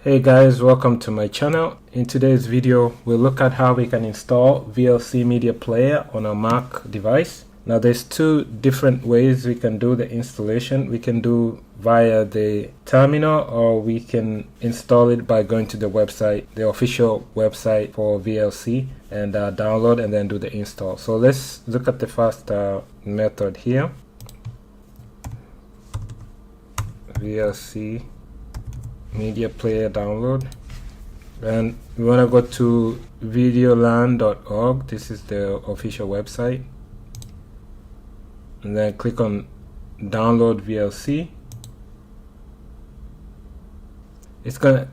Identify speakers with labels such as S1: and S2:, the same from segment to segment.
S1: Hey guys, welcome to my channel. In today's video, we'll look at how we can install VLC media player on a Mac device. Now there's two different ways we can do the installation. We can do via the terminal, or we can install it by going to the website, the official website for VLC, and download and then do the install. So let's look at the first method here. VLC media player download, and we want to go to videolan.org. This is the official website, and then click on download VLC.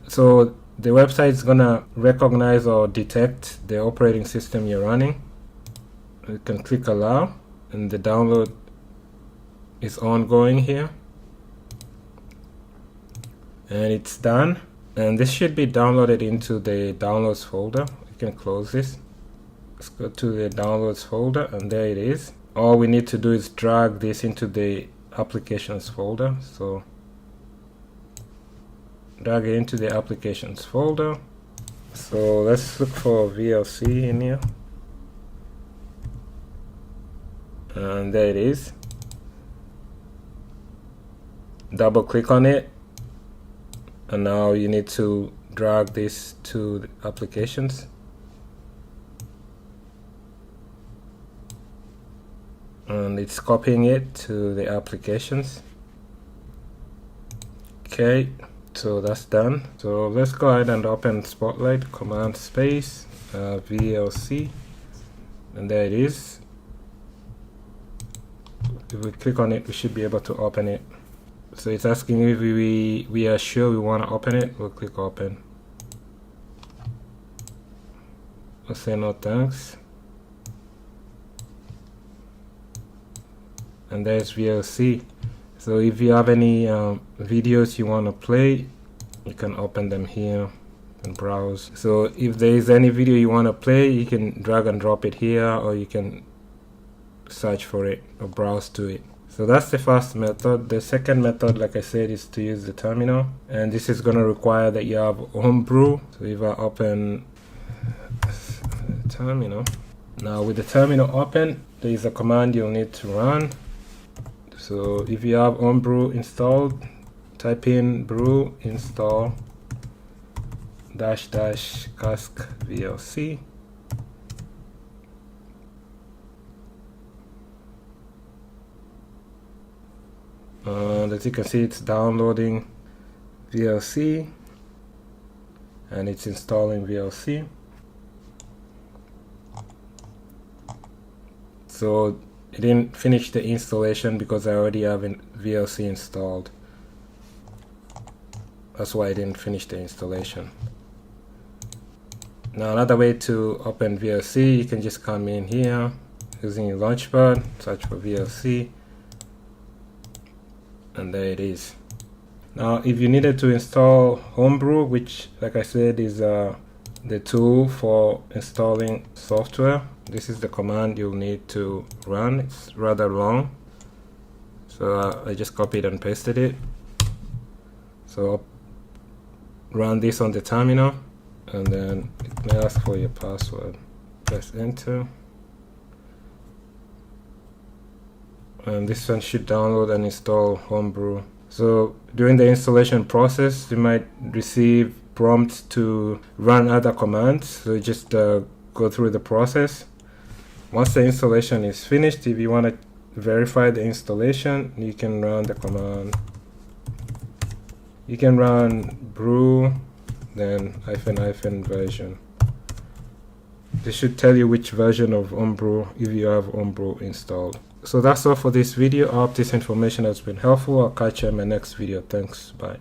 S1: So the website is gonna recognize or detect the operating system you're running. You can click allow, and the download is ongoing here. And it's done, and this should be downloaded into the downloads folder. You can close this. Let's go to the downloads folder, and there it is. All we need to do is drag this into the applications folder. So drag it into the applications folder. So let's look for VLC in here, and there it is. Double click on it, and now you need to drag this to the applications. And it's copying it to the applications. Okay, so that's done. So let's go ahead and open Spotlight, command space VLC, and there it is. If we click on it, we should be able to open it. So it's asking if we are sure we want to open it. We'll click open. We'll say no thanks. And there's VLC. So if you have any videos you want to play, you can open them here and browse. So if there is any video you want to play, you can drag and drop it here, or you can search for it or browse to it. So that's the first method. The second method, like I said, is to use the terminal, and this is going to require that you have Homebrew. So if I open the terminal, now with the terminal open, there is a command you'll need to run. So if you have Homebrew installed, type in brew install --cask VLC. As you can see, it's downloading VLC and it's installing VLC. So it didn't finish the installation because I already have VLC installed. That's why I didn't finish the installation. Now another way to open VLC, you can just come in here using your launchpad, search for VLC, and there it is. Now if you needed to install Homebrew, which like I said is the tool for installing software, this is the command you'll need to run. It's rather long, so I just copied and pasted it. So run this on the terminal, and then it may ask for your password. Press enter, and this one should download and install Homebrew. So during the installation process, you might receive prompts to run other commands, so just go through the process. Once the installation is finished, if you want to verify the installation, you can run the command. You can run brew then -- version. This should tell you which version of Homebrew if you have Homebrew installed. So that's all for this video. I hope this information has been helpful. I'll catch you in my next video. Thanks. Bye.